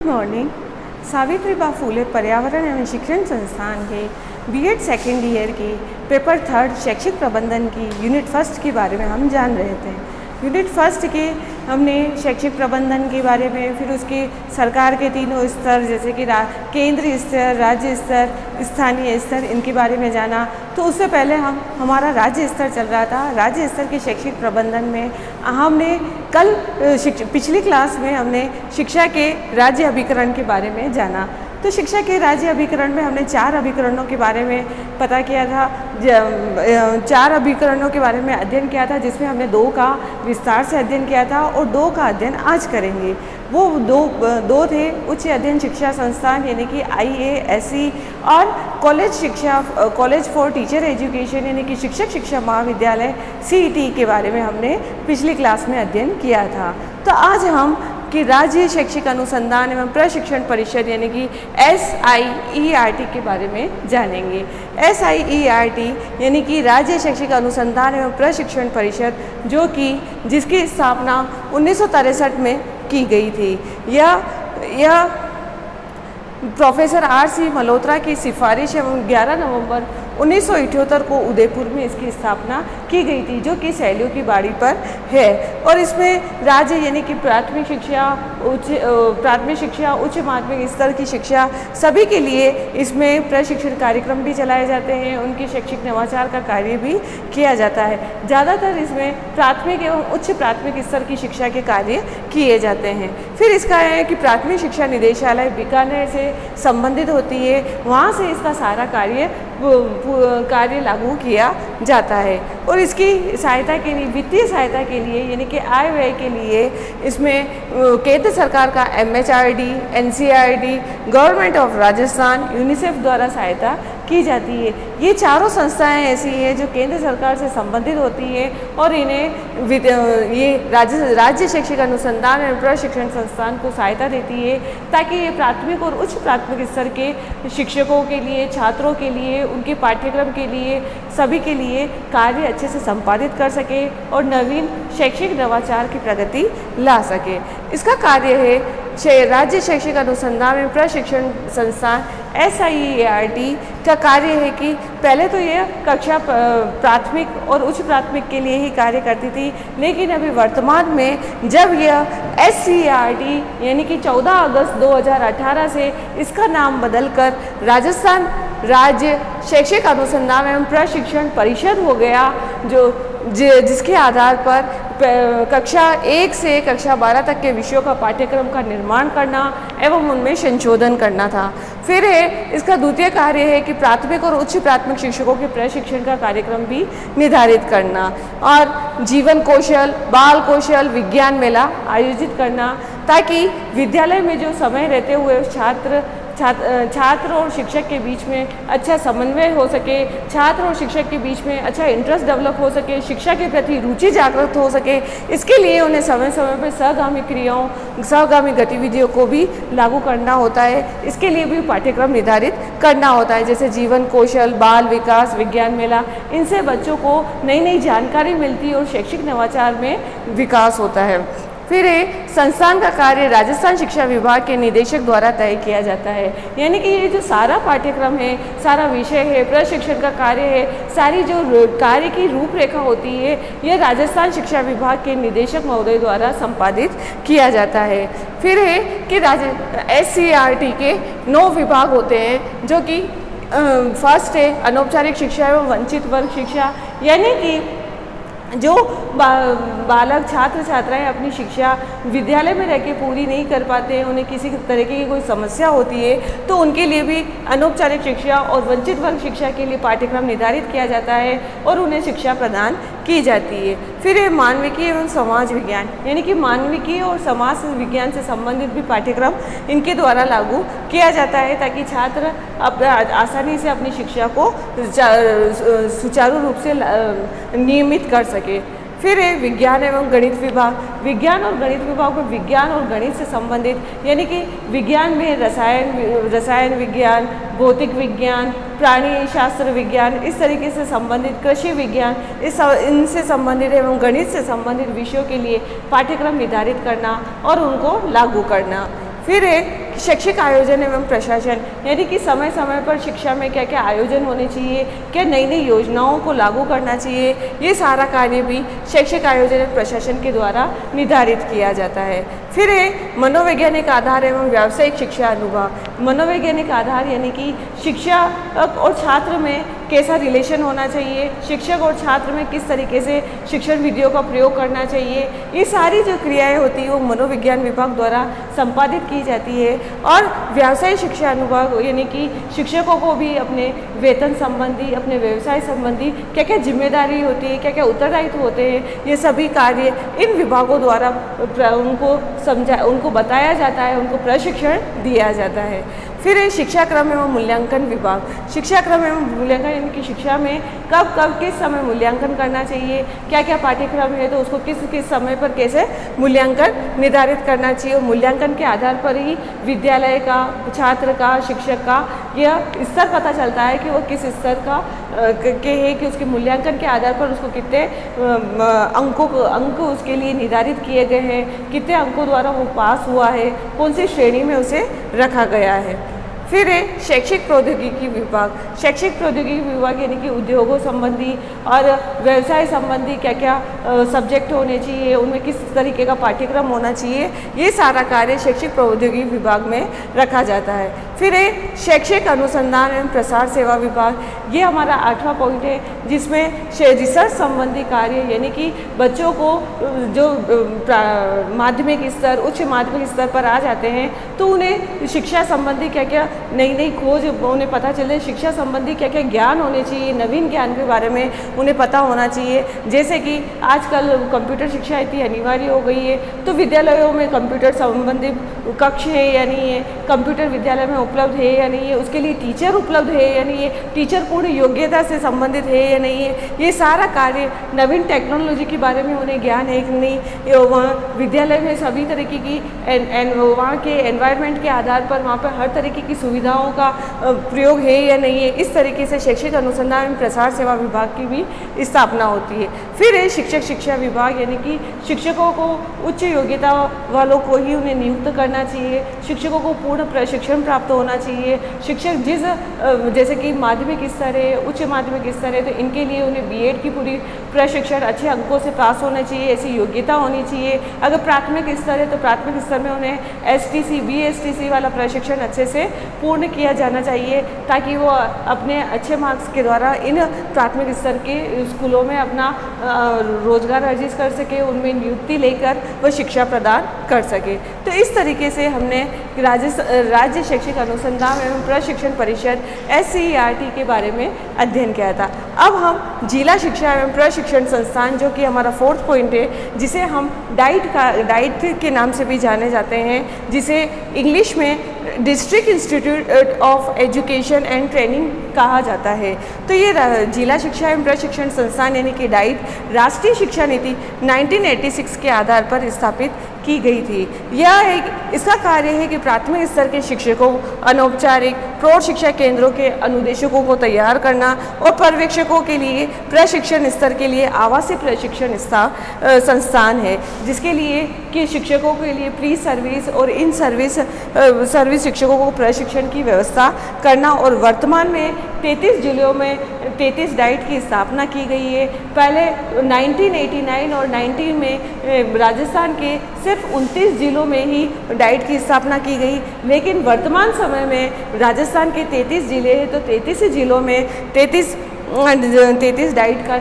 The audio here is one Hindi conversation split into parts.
मॉर्निंग। सावित्रीबाई फुले पर्यावरण एवं शिक्षण संस्थान के बीएड सेकेंड ईयर की पेपर थर्ड शैक्षिक प्रबंधन की यूनिट फर्स्ट के बारे में हम जान रहे थे। यूनिट फर्स्ट के हमने शैक्षिक प्रबंधन के बारे में, फिर उसके सरकार के तीनों स्तर जैसे कि केंद्रीय स्तर, राज्य स्तर, स्थानीय स्तर, इनके बारे में जाना। तो उससे पहले हमारा राज्य स्तर चल रहा था। राज्य स्तर के शैक्षिक प्रबंधन में हमने कल पिछली क्लास में हमने शिक्षा के राज्य अभिकरण के बारे में जाना। तो शिक्षा के राज्य अभिकरण में हमने 4 अभिकरणों के बारे में पता किया था, 4 अभिकरणों के बारे में अध्ययन किया था, जिसमें हमने 2 का विस्तार से अध्ययन किया था और 2 का अध्ययन आज करेंगे। वो दो थे उच्च अध्ययन शिक्षा संस्थान यानी कि IASE और कॉलेज फॉर टीचर एजुकेशन यानी कि शिक्षक शिक्षा महाविद्यालय CET के बारे में हमने पिछली क्लास में अध्ययन किया था। तो आज हम कि राज्य शैक्षिक अनुसंधान एवं प्रशिक्षण परिषद यानी कि SIERT के बारे में जानेंगे। SIERT यानी कि राज्य शैक्षिक अनुसंधान एवं प्रशिक्षण परिषद, जो कि जिसकी स्थापना 1963 में की गई थी। यह प्रोफेसर RC मल्होत्रा की सिफारिश एवं 11 नवंबर 1978 को उदयपुर में इसकी स्थापना की गई थी, जो कि सैलियों की बाड़ी पर है। और इसमें राज्य यानी कि प्राथमिक शिक्षा, उच्च माध्यमिक स्तर की शिक्षा सभी के लिए इसमें प्रशिक्षण कार्यक्रम भी चलाए जाते हैं। उनके शैक्षिक नवाचार का कार्य भी किया जाता है। ज़्यादातर इसमें प्राथमिक एवं उच्च प्राथमिक स्तर की शिक्षा के कार्य किए जाते हैं। फिर इसका है कि प्राथमिक शिक्षा निदेशालय बीकानेर से संबंधित होती है, वहाँ से इसका सारा कार्य लागू किया जाता है। और इसकी सहायता के लिए, वित्तीय सहायता के लिए यानी कि आय व्यय के लिए इसमें केंद्र सरकार का MHRD, NCERT, government of Rajasthan, UNICEF द्वारा सहायता की जाती है। ये चारों संस्थाएं ऐसी हैं जो केंद्र सरकार से संबंधित होती है और इन्हें ये राज्य शैक्षिक अनुसंधान एवं प्रशिक्षण संस्थान को सहायता देती है, ताकि ये प्राथमिक और उच्च प्राथमिक स्तर के शिक्षकों के लिए, छात्रों के लिए, उनके पाठ्यक्रम के लिए, सभी के लिए कार्य अच्छे से संपादित कर सके और नवीन शैक्षिक नवाचार की प्रगति ला सके। इसका कार्य है राज्य शैक्षिक अनुसंधान एवं प्रशिक्षण संस्थान SIERT का कार्य है कि पहले तो यह कक्षा प्राथमिक और उच्च प्राथमिक के लिए ही कार्य करती थी, लेकिन अभी वर्तमान में जब यह SCERT यानी कि 14 अगस्त 2018 से इसका नाम बदलकर राजस्थान राज्य शैक्षिक अनुसंधान एवं प्रशिक्षण परिषद हो गया, जिसके आधार पर कक्षा 1 से कक्षा 12 तक के विषयों का पाठ्यक्रम का निर्माण करना एवं उनमें संशोधन करना था। फिर इसका द्वितीय कार्य है कि प्राथमिक और उच्च प्राथमिक शिक्षकों के प्रशिक्षण का कार्यक्रम भी निर्धारित करना और जीवन कौशल, बाल कौशल, विज्ञान मेला आयोजित करना, ताकि विद्यालय में जो समय रहते हुए छात्र और शिक्षक के बीच में अच्छा समन्वय हो सके, छात्र और शिक्षक के बीच में अच्छा इंटरेस्ट डेवलप हो सके, शिक्षा के प्रति रुचि जागृत हो सके। इसके लिए उन्हें समय समय पर सहगामी गतिविधियों को भी लागू करना होता है। इसके लिए भी पाठ्यक्रम निर्धारित करना होता है, जैसे जीवन कौशल, बाल विकास, विज्ञान मेला। इनसे बच्चों को नई नई जानकारी मिलती है और शैक्षिक नवाचार में विकास होता है। फिर संस्थान का कार्य राजस्थान शिक्षा विभाग के निदेशक द्वारा तय किया जाता है, यानी कि ये जो सारा पाठ्यक्रम है, सारा विषय है, प्रशिक्षण का कार्य है, सारी जो कार्य की रूपरेखा होती है, ये राजस्थान शिक्षा विभाग के निदेशक महोदय द्वारा संपादित किया जाता है। फिर है कि SCERT के 9 विभाग होते हैं, जो कि फर्स्ट है अनौपचारिक शिक्षा एवं वंचित वर्ग शिक्षा, यानी कि जो बालक छात्र छात्राएं अपनी शिक्षा विद्यालय में रह के पूरी नहीं कर पाते, उन्हें किसी तरीके की कोई समस्या होती है, तो उनके लिए भी अनौपचारिक शिक्षा और वंचित वर्ग शिक्षा के लिए पाठ्यक्रम निर्धारित किया जाता है और उन्हें शिक्षा प्रदान की जाती है। फिर मानविकी एवं समाज विज्ञान, यानी कि मानविकी और समाज विज्ञान से संबंधित भी पाठ्यक्रम इनके द्वारा लागू किया जाता है, ताकि छात्र आसानी से अपनी शिक्षा को सुचारू रूप से नियमित कर सके। फिर है विज्ञान एवं गणित विभाग। विज्ञान और गणित विभाग में विज्ञान और गणित से संबंधित, यानी कि विज्ञान में रसायन विज्ञान, भौतिक विज्ञान, प्राणी शास्त्र विज्ञान, इस तरीके से संबंधित कृषि विज्ञान, इनसे संबंधित एवं गणित से संबंधित विषयों के लिए पाठ्यक्रम निर्धारित करना और उनको लागू करना। फिर है शैक्षिक आयोजन एवं प्रशासन, यानी कि समय समय पर शिक्षा में क्या क्या आयोजन होने चाहिए, क्या नई नई योजनाओं को लागू करना चाहिए, ये सारा कार्य भी शैक्षिक आयोजन एवं प्रशासन के द्वारा निर्धारित किया जाता है। फिर है मनोवैज्ञानिक आधार एवं व्यावसायिक शिक्षा अनुभाग। मनोवैज्ञानिक आधार यानी कि शिक्षक और छात्र में कैसा रिलेशन होना चाहिए, शिक्षक और छात्र में किस तरीके से शिक्षण विधियों का प्रयोग करना चाहिए, ये सारी जो क्रियाएं होती हैं वो मनोविज्ञान विभाग द्वारा संपादित की जाती है। और व्यावसायिक शिक्षा अनुभाग यानी कि शिक्षकों को भी अपने वेतन संबंधी, अपने व्यवसाय संबंधी क्या क्या जिम्मेदारी होती है, क्या क्या उत्तरदायित्व होते हैं, ये सभी कार्य इन विभागों द्वारा उनको बताया जाता है, उनको प्रशिक्षण दिया जाता है। फिर है शिक्षा क्रम एवं मूल्यांकन विभाग। शिक्षा क्रम एवं मूल्यांकन यानी कि शिक्षा में कब कब किस समय मूल्यांकन करना चाहिए, क्या क्या पाठ्यक्रम है तो उसको किस किस समय पर कैसे मूल्यांकन निर्धारित करना चाहिए, और मूल्यांकन के आधार पर ही विद्यालय का, छात्र का, शिक्षक का यह स्तर पता चलता है कि वो किस स्तर का के है, कि उसके मूल्यांकन के आधार पर उसको कितने अंक उसके लिए निर्धारित किए गए हैं, कितने अंकों द्वारा वो पास हुआ है, कौन सी श्रेणी में उसे रखा गया है। फिर है शैक्षिक प्रौद्योगिकी विभाग। शैक्षिक प्रौद्योगिकी विभाग यानी कि उद्योगों संबंधी और व्यवसाय संबंधी क्या क्या सब्जेक्ट होने चाहिए, उनमें किस तरीके का पाठ्यक्रम होना चाहिए, ये सारा कार्य शैक्षिक प्रौद्योगिकी विभाग में रखा जाता है। फिर है शैक्षिक अनुसंधान एवं प्रसार सेवा विभाग। ये हमारा 8वां पॉइंट है, जिसमें रिसर्च संबंधी कार्य यानी कि बच्चों को जो माध्यमिक स्तर, उच्च माध्यमिक स्तर पर आ जाते हैं तो उन्हें शिक्षा संबंधी क्या क्या नई नई खोज उन्हें पता चले, शिक्षा संबंधी क्या क्या ज्ञान होने चाहिए, नवीन ज्ञान के बारे में उन्हें पता होना चाहिए। जैसे कि आजकल कंप्यूटर शिक्षा इतनी अनिवार्य हो गई है, तो विद्यालयों में कंप्यूटर संबंधी कक्ष है या नहीं है, कंप्यूटर विद्यालय में उपलब्ध है या नहीं है, उसके लिए टीचर उपलब्ध है या नहीं है, टीचर पूर्ण योग्यता से संबंधित है या नहीं है, ये सारा कार्य नवीन टेक्नोलॉजी के बारे में उन्हें ज्ञान है कि नहीं, वहाँ विद्यालय में सभी तरीके की वहाँ के एनवायरनमेंट के आधार पर वहाँ पर हर तरीके की सुविधाओं का प्रयोग है या नहीं है। इस तरीके से शैक्षिक अनुसंधान एवं प्रसार सेवा विभाग की भी स्थापना होती है। फिर है शिक्षक शिक्षा विभाग यानी कि शिक्षकों को उच्च योग्यता वालों को ही उन्हें नियुक्त करना चाहिए, शिक्षकों को पूर्ण प्रशिक्षण प्राप्त होना चाहिए। शिक्षक जैसे कि माध्यमिक स्तर है, उच्च माध्यमिक स्तर है, तो इनके लिए उन्हें बीएड की पूरी प्रशिक्षण अच्छे अंकों से पास होना चाहिए, ऐसी योग्यता होनी चाहिए। अगर प्राथमिक स्तर है तो प्राथमिक स्तर में उन्हें एसटीसी बीएसटीसी वाला प्रशिक्षण अच्छे से पूर्ण किया जाना चाहिए, ताकि वो अपने अच्छे मार्क्स के द्वारा इन प्राथमिक स्तर के स्कूलों में अपना रोजगार अर्जित कर सके, उनमें नियुक्ति लेकर वह शिक्षा प्रदान कर सके। तो इस तरीके से हमने राज्य शैक्षिक अनुसंधान एवं प्रशिक्षण परिषद SCERT के बारे में अध्ययन किया था। अब हम जिला शिक्षा एवं प्रशिक्षण संस्थान, जो कि हमारा 4th पॉइंट है, जिसे हम डाइट के नाम से भी जाने जाते हैं, जिसे इंग्लिश में district institute of education and training कहा जाता है। तो ये जिला शिक्षा एवं प्रशिक्षण संस्थान यानी कि डाइट राष्ट्रीय शिक्षा नीति 1986 के आधार पर स्थापित की गई थी। इसका कार्य है कि प्राथमिक स्तर के शिक्षकों, अनौपचारिक प्रौढ़ शिक्षा केंद्रों के अनुदेशकों को तैयार करना और पर्यवेक्षकों के लिए प्रशिक्षण स्तर के लिए आवासीय प्रशिक्षण संस्थान है, जिसके लिए कि शिक्षकों के लिए प्री सर्विस और इन सर्विस शिक्षकों को प्रशिक्षण की व्यवस्था करना। और वर्तमान में 33 जिलों में 33 डाइट की स्थापना की गई है। पहले 1989 और 19 में राजस्थान के सिर्फ 29 जिलों में ही डाइट की स्थापना की गई, लेकिन वर्तमान समय में राजस्थान के 33 जिले हैं, तो 33 जिलों में 33 डाइट का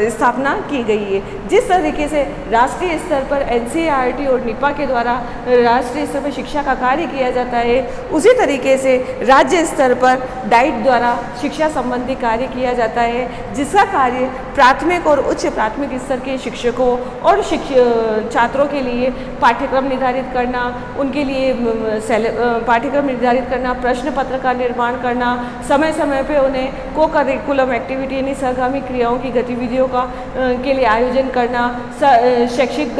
स्थापना की गई है। जिस तरीके से राष्ट्रीय स्तर पर NCERT और निपा के द्वारा राष्ट्रीय स्तर पर शिक्षा का कार्य किया जाता है, उसी तरीके से राज्य स्तर पर डाइट द्वारा शिक्षा संबंधी कार्य किया जाता है, जिसका कार्य प्राथमिक और उच्च प्राथमिक स्तर के शिक्षकों और छात्रों के लिए पाठ्यक्रम निर्धारित करना, उनके लिए पाठ्यक्रम निर्धारित करना, प्रश्न पत्र का निर्माण करना, समय समय पर उन्हें को-करिकुलम एक्टिविटी यानी सहगामी क्रियाओं की गतिविधियों के लिए आयोजन करना, शैक्षिक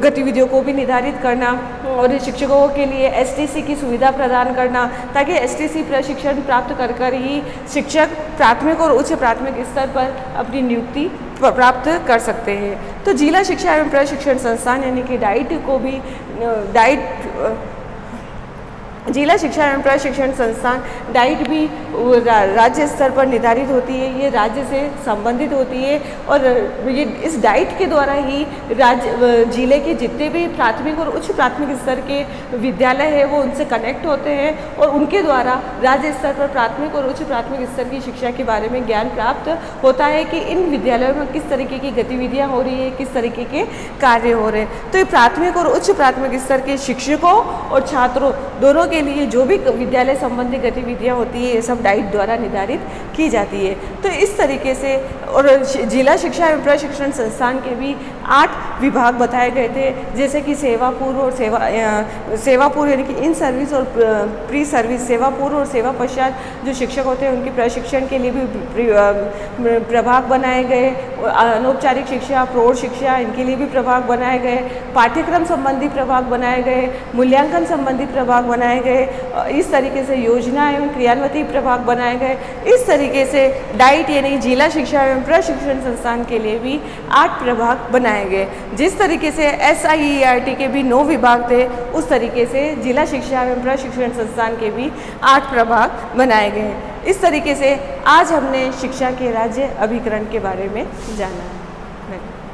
गतिविधियों को भी निर्धारित करना और शिक्षकों के लिए STC की सुविधा प्रदान करना, ताकि STC प्रशिक्षण प्राप्त कर ही शिक्षक प्राथमिक और उच्च प्राथमिक स्तर पर अपनी नियुक्ति प्राप्त कर सकते हैं। तो जिला शिक्षा एवं प्रशिक्षण संस्थान यानी कि डाइट को भी जिला शिक्षा एवं प्रशिक्षण संस्थान डाइट भी राज्य स्तर पर निर्धारित होती है, ये राज्य से संबंधित होती है और ये इस डाइट के द्वारा ही जिले के जितने भी प्राथमिक और उच्च प्राथमिक स्तर के विद्यालय है वो उनसे कनेक्ट होते हैं और उनके द्वारा राज्य स्तर पर प्राथमिक और उच्च प्राथमिक स्तर की शिक्षा के बारे में ज्ञान प्राप्त होता है कि इन विद्यालयों में किस तरीके की गतिविधियाँ हो रही है, किस तरीके के कार्य हो रहे हैं। तो ये प्राथमिक और उच्च प्राथमिक स्तर के शिक्षकों और छात्रों दोनों के लिए जो भी विद्यालय संबंधी गतिविधियां होती है ये सब डाइट द्वारा निर्धारित की जाती है। तो इस तरीके से और जिला शिक्षा एवं प्रशिक्षण संस्थान के भी 8 विभाग बताए गए थे, जैसे कि सेवा पूर्व और सेवा पूर्व यानी कि इन सर्विस और प्री सर्विस, सेवा पूर्व और सेवा पश्चात जो शिक्षक होते हैं उनके प्रशिक्षण के लिए भी प्रभाग बनाए गए, अनौपचारिक शिक्षा, प्रौढ़ शिक्षा इनके लिए भी प्रभाग बनाए गए, पाठ्यक्रम संबंधी प्रभाग बनाए गए, मूल्यांकन संबंधी प्रभाग बनाए गए, इस तरीके से योजना एवं क्रियान्वित प्रभाग बनाए गए। इस तरीके से डाइट यानी जिला शिक्षा एवं प्रशिक्षण संस्थान के लिए भी 8 प्रभाग बनाए गए। जिस तरीके से SIERT के भी 9 विभाग थे उस तरीके से जिला शिक्षा एवं प्रशिक्षण संस्थान के भी 8 प्रभाग बनाए गए। इस तरीके से आज हमने शिक्षा के राज्य अभिकरण के बारे में जाना।